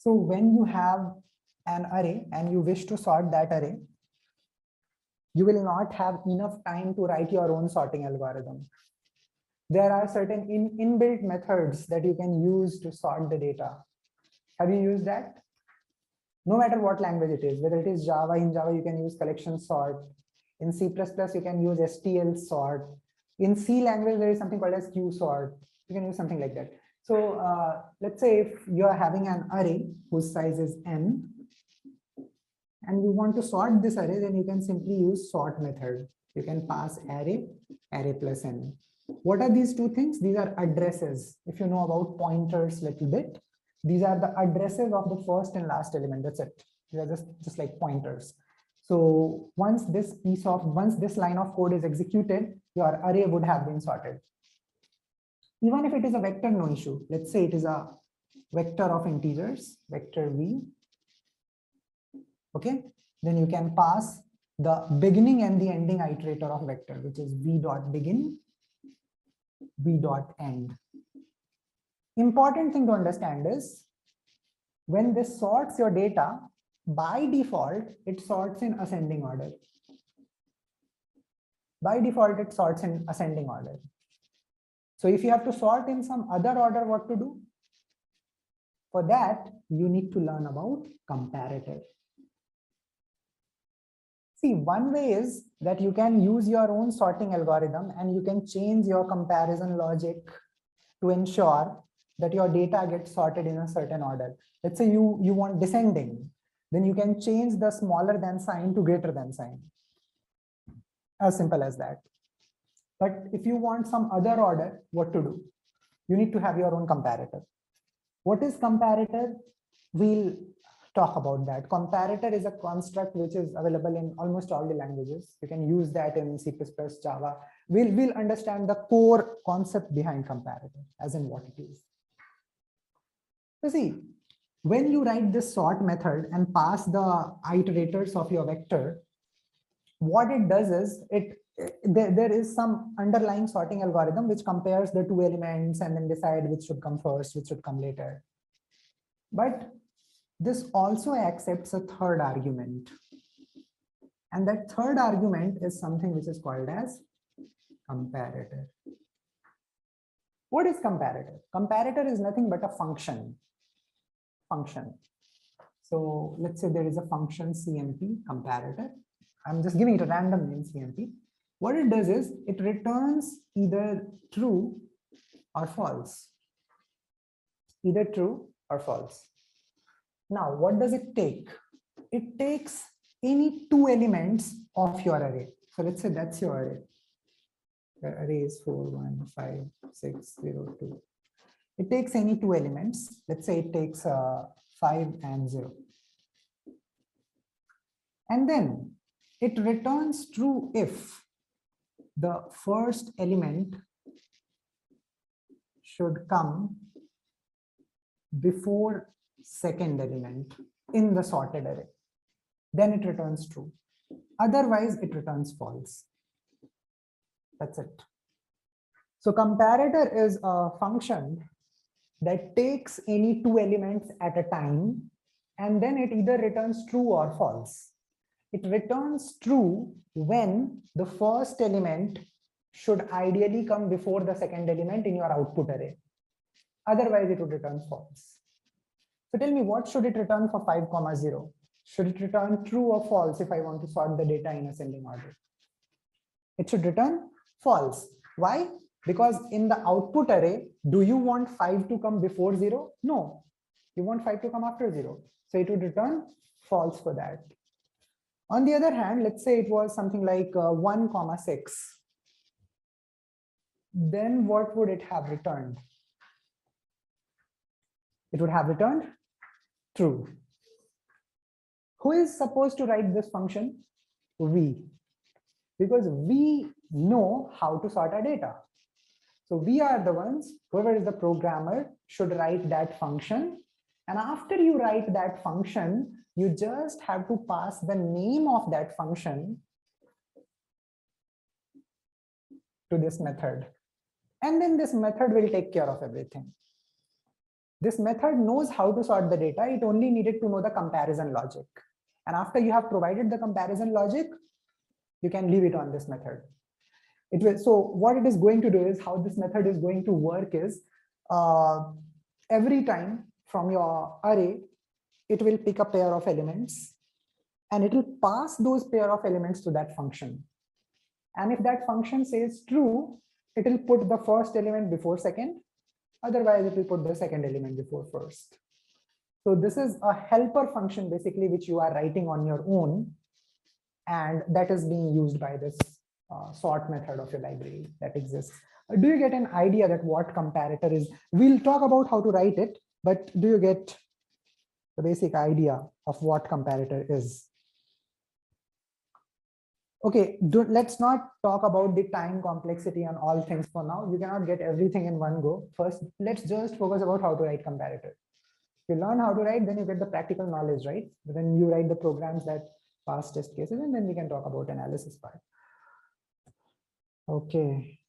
So when you have an array and you wish to sort that array, you will not have enough time to write your own sorting algorithm. There are certain inbuilt methods that you can use to sort the data. Have you used that? No matter what language it is, whether it is Java, in Java you can use collection sort. In C++ you can use STL sort. In C language there is something called as Q sort. You can use something like that. So let's say if you are having an array whose size is n, and you want to sort this array, then you can simply use sort method. You can pass array plus n. What are these two things? These are addresses. If you know about pointers a little bit, these are the addresses of the first and last element. That's it. They are just like pointers. So once this line of code is executed, your array would have been sorted. Even if it is a vector, no issue. Let's say it is a vector of integers, vector v. Okay, then you can pass the beginning and the ending iterator of vector, which is v.begin, v.end. Important thing to understand is when this sorts your data, by default, it sorts in ascending order. By default, it sorts in ascending order. So if you have to sort in some other order, what to do? For that, you need to learn about comparator. See, one way is that you can use your own sorting algorithm and you can change your comparison logic to ensure that your data gets sorted in a certain order. Let's say you want descending, then you can change the smaller than sign to greater than sign. As simple as that. But if you want some other order, what to do? You need to have your own comparator. What is comparator? We'll talk about that. Comparator is a construct which is available in almost all the languages. You can use that in C++, Java. We'll understand the core concept behind comparator, as in what it is. So see, when you write this sort method and pass the iterators of your vector, what it does is there is some underlying sorting algorithm which compares the two elements and then decide which should come first, which should come later. But this also accepts a third argument. And that third argument is something which is called as comparator. What is comparator? Comparator is nothing but a function. So let's say there is a function CMP, comparator. I'm just giving it a random name, CMP. What it does is it returns either true or false. Either true or false. Now, what does it take? It takes any two elements of your array. So let's say that's your array. The array is 4, 1, 5, 6, 0, 2. It takes any two elements. Let's say it takes 5 and 0. And then it returns true if the first element should come before second element in the sorted array. Then it returns true. Otherwise, it returns false. That's it. So comparator is a function that takes any two elements at a time, and then it either returns true or false. It returns true when the first element should ideally come before the second element in your output array. Otherwise, it would return false. So tell me, what should it return for 5, 0? Should it return true or false if I want to sort the data in ascending order? It should return false. Why? Because in the output array, do you want 5 to come before 0? No, you want 5 to come after 0. So it would return false for that. On the other hand, let's say it was something like 1, 6. Then what would it have returned? It would have returned true. Who is supposed to write this function? We. Because we know how to sort our data. So we are the ones, whoever is the programmer should write that function. And after you write that function, you just have to pass the name of that function to this method. And then this method will take care of everything. This method knows how to sort the data. It only needed to know the comparison logic. And after you have provided the comparison logic, you can leave it on this method. It will, so what it is going to do is, how this method is going to work is, every time from your array, it will pick a pair of elements and it will pass those pair of elements to that function. And if that function says true, it will put the first element before second. Otherwise, it will put the second element before first. So this is a helper function basically, which you are writing on your own. And that is being used by this sort method of your library that exists. Do you get an idea that what comparator is? We'll talk about how to write it, but do you get the basic idea of what comparator is? Okay, let's not talk about the time complexity and all things for now. You cannot get everything in one go. First, let's just focus about how to write comparator. If you learn how to write, then you get the practical knowledge, right? Then you write the programs that pass test cases, and then we can talk about analysis part. Okay,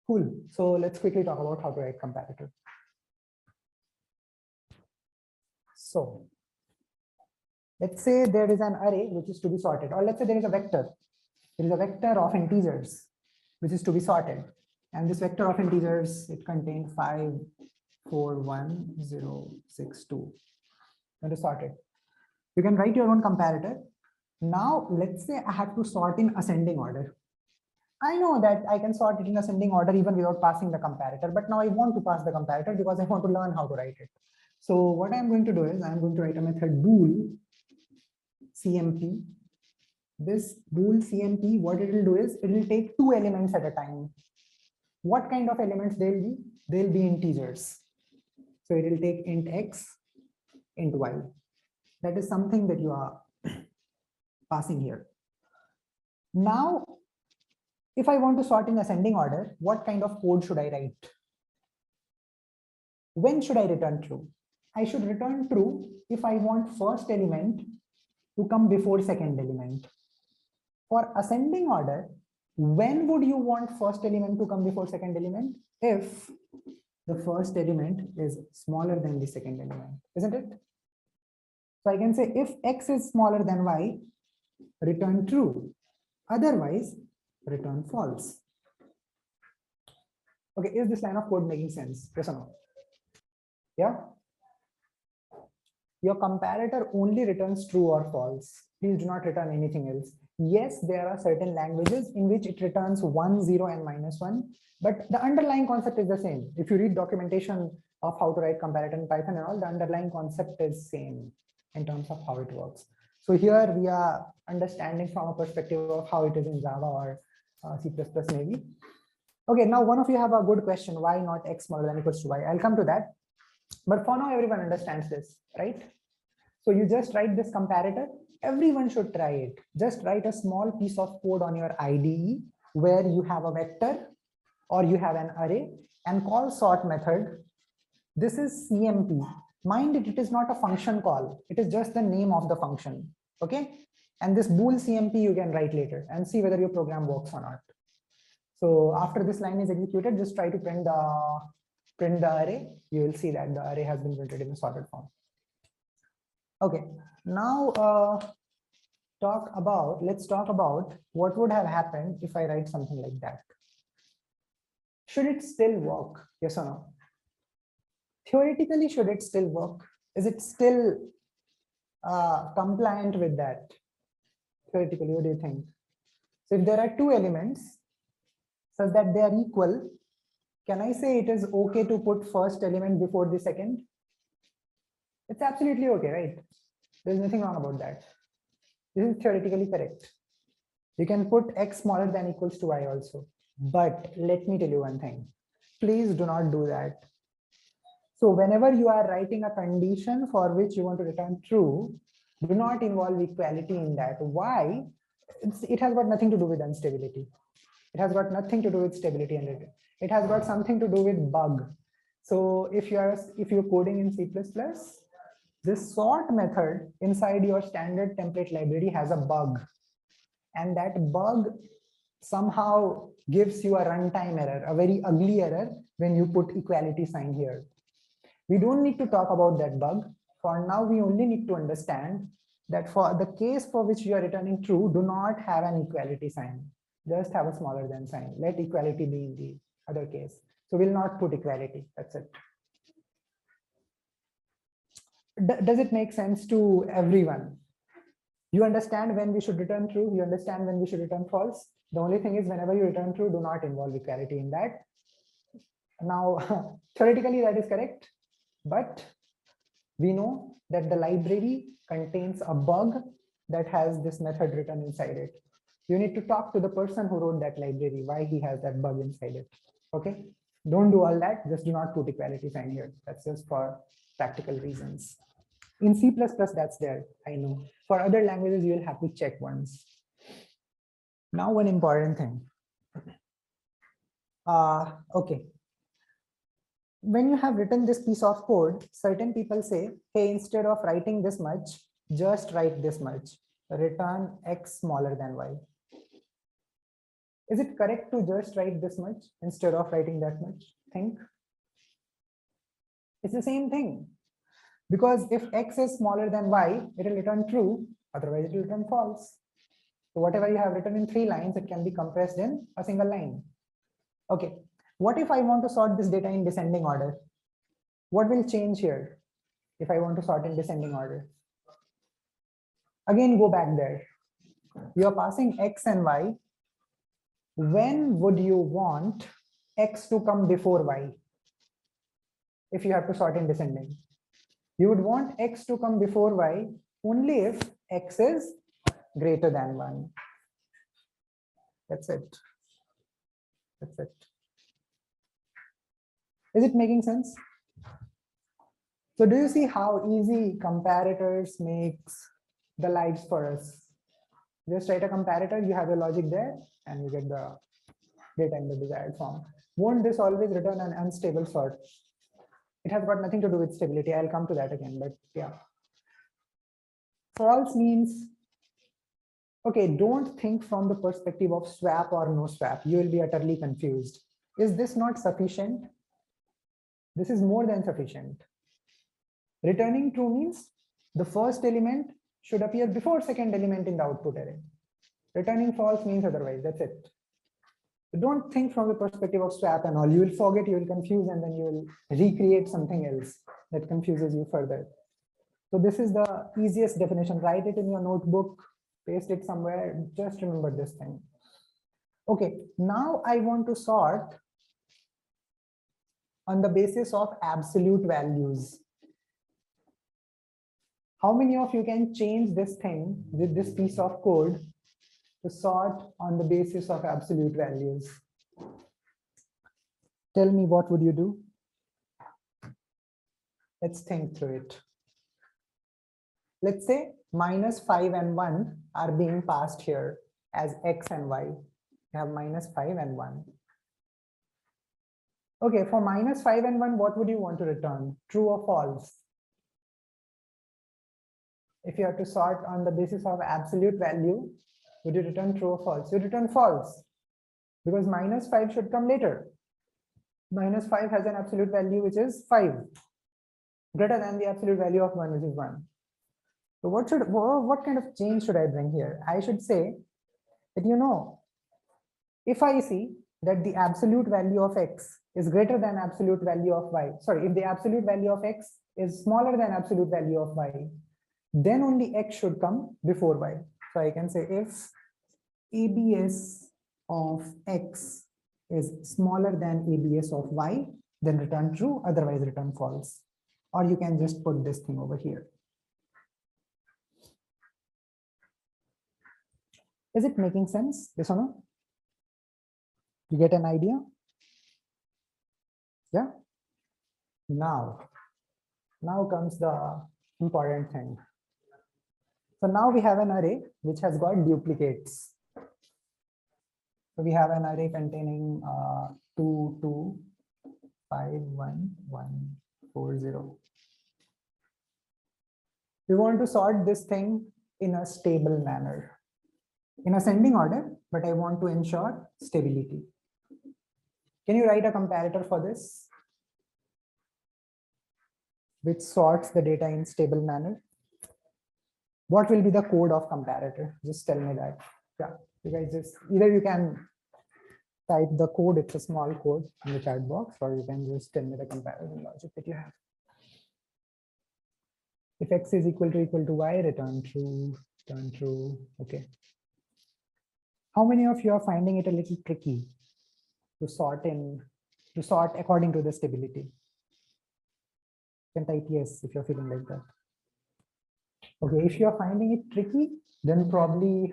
cool. So let's quickly talk about how to write comparator. So let's say there is an array which is to be sorted, or let's say there is a vector. There is a vector of integers which is to be sorted. And this vector of integers, it contains 5, 4, 1, 0, 6, 2. Going to sort it. You can write your own comparator. Now, let's say I have to sort in ascending order. I know that I can sort it in ascending order even without passing the comparator, but now I want to pass the comparator because I want to learn how to write it. So what I'm going to do is I'm going to write a method bool CMP. This bool CMP, what it will do is it will take 2 elements at a time. What kind of elements they'll be? They'll be integers. So it will take int x, int y. That is something that you are passing here. Now, if I want to sort in ascending order, what kind of code should I write? When should I return true? I should return true if I want first element to come before second element. For ascending order, when would you want first element to come before second element? If the first element is smaller than the second element, isn't it? So I can say if x is smaller than y, return true. Otherwise, return false. Okay, is this line of code making sense? Yes or no? Yeah. Your comparator only returns true or false. Please do not return anything else. Yes, there are certain languages in which it returns 1, 0, and -1, but the underlying concept is the same. If you read documentation of how to write comparator in Python and all, the underlying concept is same in terms of how it works. So here we are understanding from a perspective of how it is in Java or C++ maybe. Okay, now one of you have a good question. Why not x smaller than equals to y? I'll come to that. But for now, everyone understands this, right? So you just write this comparator. Everyone should try it. Just write a small piece of code on your IDE where you have a vector or you have an array and call sort method. This is CMP. Mind it, it is not a function call. It is just the name of the function. Okay. And this bool CMP you can write later and see whether your program works or not. So after this line is executed, just try to print the array. You will see that the array has been printed in a sorted form. Okay, now let's talk about what would have happened if I write something like that. Should it still work? Yes or no? Theoretically, should it still work? Is it still compliant with that? Theoretically, what do you think? So if there are 2 elements such that they are equal, can I say it is okay to put first element before the second? It's absolutely okay, right? There's nothing wrong about that. This is theoretically correct. You can put x smaller than equals to y also. But let me tell you one thing. Please do not do that. So whenever you are writing a condition for which you want to return true, do not involve equality in that. Why? It has got nothing to do with instability. It has got nothing to do with stability, and it has got something to do with bug. So if you're coding in C++, this sort method inside your standard template library has a bug, and that bug somehow gives you a runtime error, a very ugly error when you put equality sign here. We don't need to talk about that bug. For now, we only need to understand that for the case for which you are returning true, do not have an equality sign. Just have a smaller than sign. Let equality be in the other case. So we'll not put equality. That's it. Does it make sense to everyone? You understand when we should return true, you understand when we should return false. The only thing is whenever you return true, do not involve equality in that. Now, theoretically that is correct, but we know that the library contains a bug that has this method written inside it. You need to talk to the person who wrote that library, why he has that bug inside it. Okay, don't do all that, just do not put equality sign here. That's just for practical reasons. In C++, that's there, I know. For other languages, you will have to check once. Now, one important thing. Okay. When you have written this piece of code, certain people say, hey, instead of writing this much, just write this much. Return x smaller than y. Is it correct to just write this much instead of writing that much? Think. It's the same thing. Because if x is smaller than y, it will return true, otherwise it will return false. So whatever you have written in 3 lines, it can be compressed in a single line. Okay, what if I want to sort this data in descending order? What will change here if I want to sort in descending order? Again, go back there. You are passing x and y. When would you want x to come before y? If you have to sort in descending. You would want x to come before y only if x is greater than 1. That's it. That's it. Is it making sense? So do you see how easy comparators makes the lives for us? Just write a comparator, you have your logic there, and you get the data in the desired form. Won't this always return an unstable sort? It has got nothing to do with stability. I'll come to that again, but yeah. False means, okay, don't think from the perspective of swap or no swap. You will be utterly confused. Is this not sufficient? This is more than sufficient. Returning true means the first element should appear before second element in the output array. Returning false means otherwise. That's it. So don't think from the perspective of swap and all. You will forget, you will confuse, and then you will recreate something else that confuses you further. So this is the easiest definition. Write it in your notebook, paste it somewhere. Just remember this thing. Okay, now I want to sort on the basis of absolute values. How many of you can change this thing with this piece of code to sort on the basis of absolute values? Tell me, what would you do? Let's think through it. Let's say -5 and 1 are being passed here as x and y. You have -5 and 1. Okay, for -5 and 1, what would you want to return? True or false? If you have to sort on the basis of absolute value, would you return true or false? You return false, because -5 should come later. -5 has an absolute value which is 5, greater than the absolute value of 1, which is 1. So what kind of change should I bring here? I should say that, you know, if I see that the absolute value of x is greater than absolute value of y, sorry, if the absolute value of x is smaller than absolute value of y, then only x should come before y. So I can say if ABS of x is smaller than ABS of y, then return true, otherwise return false. Or you can just put this thing over here. Is it making sense? Yes or no? You get an idea? Yeah. Now comes the important thing. So now we have an array which has got duplicates. So we have an array containing 2, 2, 5, 1, 1, 4, 0. We want to sort this thing in a stable manner, in ascending order, but I want to ensure stability. Can you write a comparator for this? which sorts the data in stable manner. What will be the code of comparator? Just tell me that. Yeah, you guys just either you can type the code, it's a small code in the chat box, or you can just tell me the comparison logic that you have. If x is equal to y, return true, return true. Okay. How many of you are finding it a little tricky to sort according to the stability? You can type yes if you're feeling like that. Okay, if you're finding it tricky, then probably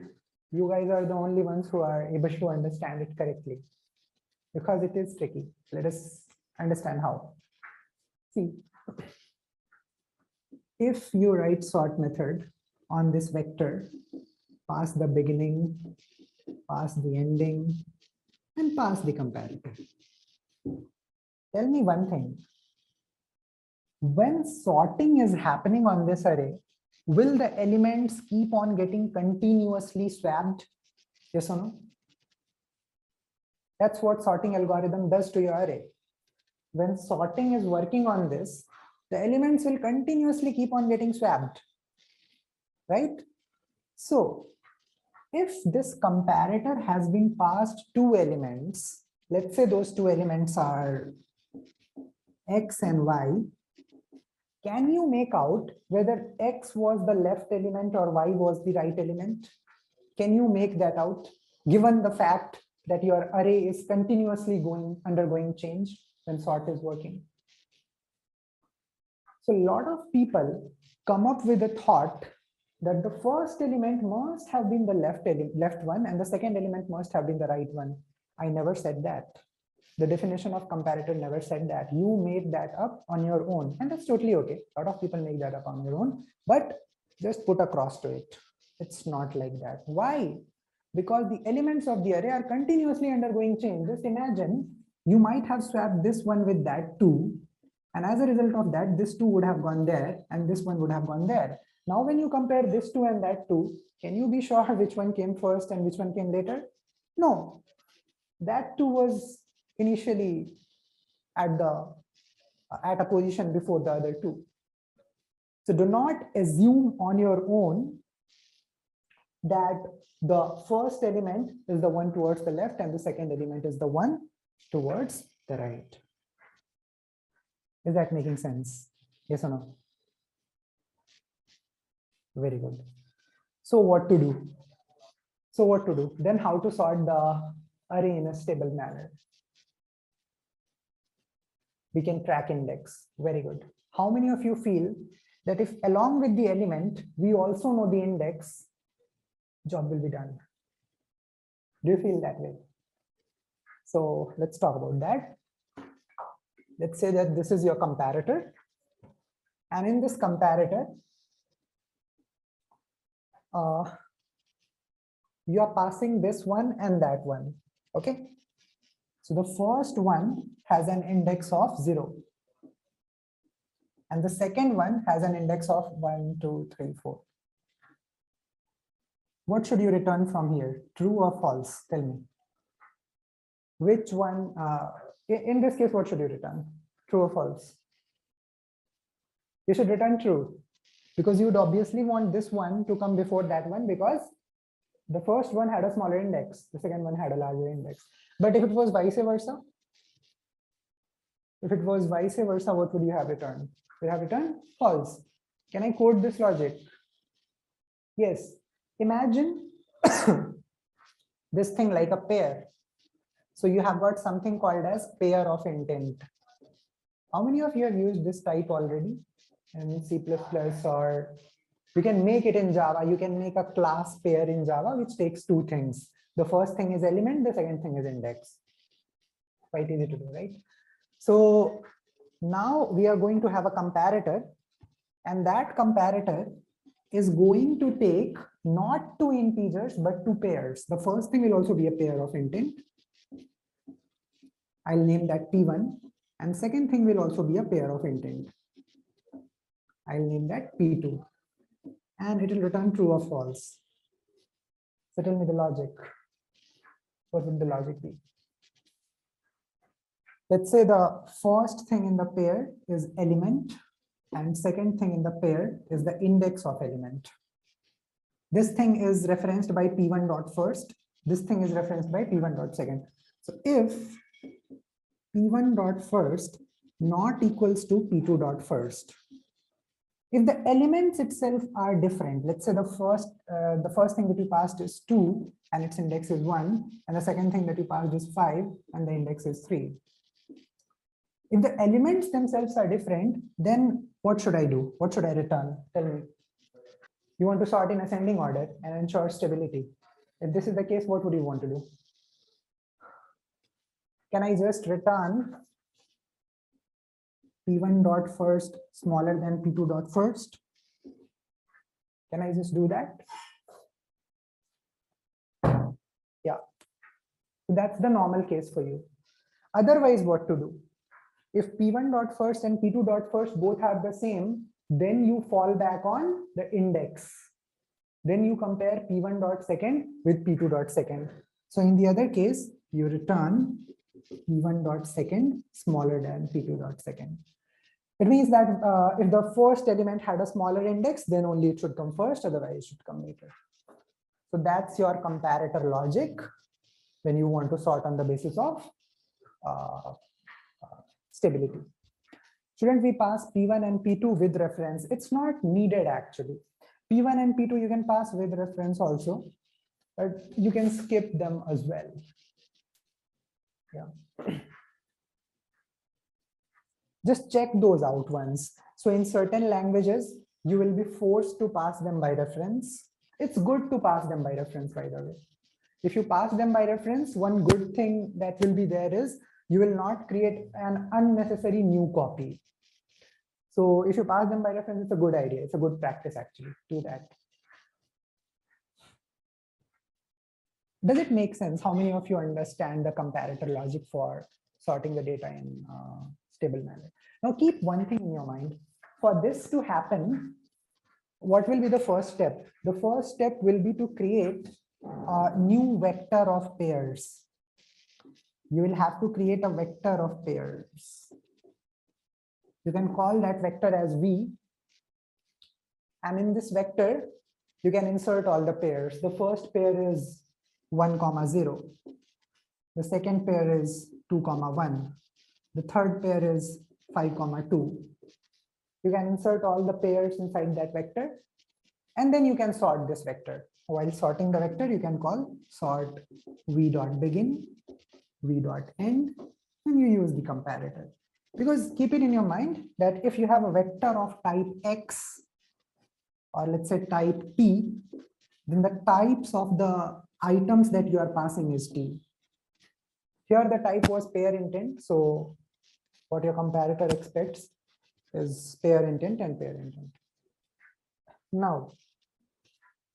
you guys are the only ones who are able to understand it correctly, because it is tricky. Let us understand how. See, if you write sort method on this vector, pass the beginning, pass the ending, and pass the comparator. Tell me one thing. When sorting is happening on this array, will the elements keep on getting continuously swapped? Yes or no? That's what sorting algorithm does to your array. When sorting is working on this, the elements will continuously keep on getting swapped, right? So if this comparator has been passed two elements, let's say those two elements are x and y, can you make out whether x was the left element or y was the right element? Can you make that out, given the fact that your array is continuously undergoing change when sort is working? So a lot of people come up with a thought that the first element must have been the left one and the second element must have been the right one. I never said that. The definition of comparator never said that. You made that up on your own, and that's totally okay. A lot of people make that up on their own, but just put a cross to it. It's not like that. Why? Because the elements of the array are continuously undergoing change. Just imagine you might have swapped this one with that two, and as a result of that, this two would have gone there and this one would have gone there. Now, when you compare this two and that two, can you be sure which one came first and which one came later? No, that two was initially at a position before the other two. So do not assume on your own that the first element is the one towards the left and the second element is the one towards the right. Is that making sense? Yes or no? Very good. So what to do? Then how to sort the array in a stable manner? We can track index. Very good. How many of you feel that if along with the element, we also know the index, job will be done? Do you feel that way? So let's talk about that. Let's say that this is your comparator. And in this comparator, you are passing this one and that one. Okay. So the first one has an index of 0. And the second one has an index of 1, 2, 3, 4. What should you return from here? True or false? Tell me. Which one? In this case, what should you return? True or false? You should return true, because you'd obviously want this one to come before that one, because the first one had a smaller index, the second one had a larger index. But if it was vice versa, what would you have returned? You have returned false. Can I code this logic? Yes. Imagine this thing like a pair. So you have got something called as pair of intent. How many of you have used this type already in C++, or you can make it in Java? You can make a class pair in Java, which takes two things. The first thing is element, the second thing is index. Quite easy to do, right? So now we are going to have a comparator, and that comparator is going to take not two integers, but two pairs. The first thing will also be a pair of intent. I'll name that P1. And second thing will also be a pair of intent. I'll name that P2. And it will return true or false. So tell me the logic. What would the logic be? Let's say the first thing in the pair is element. And second thing in the pair is the index of element. This thing is referenced by P1 dot first. This thing is referenced by P1 dot second. So if P1 dot first not equals to P2 dot first, if the elements itself are different, let's say the first thing that you passed is 2 and its index is 1, and the second thing that you passed is 5 and the index is 3. If the elements themselves are different, then what should I do? What should I return? Tell me. You want to sort in ascending order and ensure stability. If this is the case, what would you want to do? Can I just return P1 dot first smaller than P2 dot first? Can I just do that? Yeah. That's the normal case for you. Otherwise, what to do? If P1 dot first and P2 dot first both have the same, then you fall back on the index. Then you compare P1 dot second with P2 dot second. So in the other case, you return P1 dot second smaller than P2 dot second. It means that if the first element had a smaller index, then only it should come first, otherwise it should come later. So that's your comparator logic when you want to sort on the basis of stability. Shouldn't we pass P1 and P2 with reference? It's not needed actually. P1 and P2 you can pass with reference also, but you can skip them as well. Yeah. Just check those out once. So in certain languages, you will be forced to pass them by reference. It's good to pass them by reference, by the way. If you pass them by reference, one good thing that will be there is you will not create an unnecessary new copy. So if you pass them by reference, it's a good idea. It's a good practice actually. Do that. Does it make sense? How many of you understand the comparator logic for sorting the data in stable manner? Now keep one thing in your mind. For this to happen, what will be the first step? The first step will be to create a new vector of pairs. You will have to create a vector of pairs. You can call that vector as V. And in this vector, you can insert all the pairs. The first pair is 1, 0. The second pair is 2, 1. The third pair is 5, 2. You can insert all the pairs inside that vector, and then you can sort this vector. While sorting the vector, you can call sort v dot begin, v dot end, and you use the comparator. Because keep it in your mind that if you have a vector of type X, or let's say type P, then the types of the items that you are passing is T. Here the type was pair intent, so what your comparator expects is pair intent and pair intent. Now,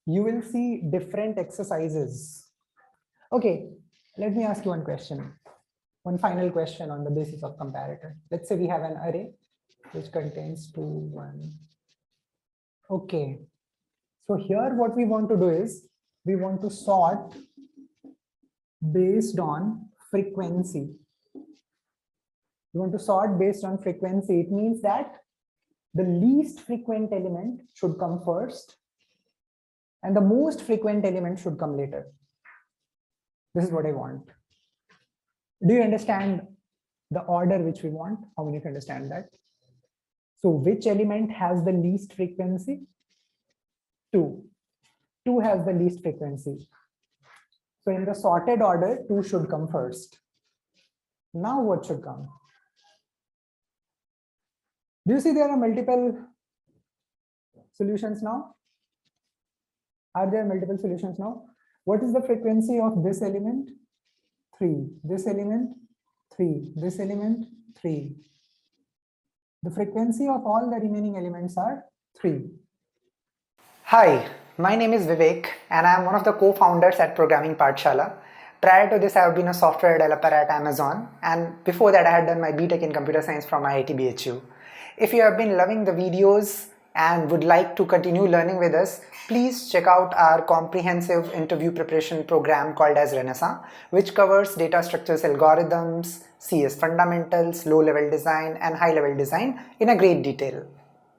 you will see different exercises. Okay, let me ask you one question. One final question on the basis of comparator. Let's say we have an array which contains 2, 1. Okay, so here what we want to do is we want to sort based on frequency. We want to sort based on frequency. It means that the least frequent element should come first and the most frequent element should come later. This is what I want. Do you understand the order which we want? How many of you understand that? So which element has the least frequency? 2. 2 has the least frequency. So in the sorted order, 2 should come first. Now what should come? Do you see there are multiple solutions now? Are there multiple solutions now? What is the frequency of this element? 3. This element? 3. This element? 3. The frequency of all the remaining elements are 3. Hi, my name is Vivek and I am one of the co-founders at Programming Pathshala. Prior to this, I have been a software developer at Amazon, and before that I had done my BTech in computer science from IIT BHU. If you have been loving the videos and would like to continue learning with us, please check out our comprehensive interview preparation program called as Renaissance, which covers data structures, algorithms, CS fundamentals, low-level design and high-level design in a great detail.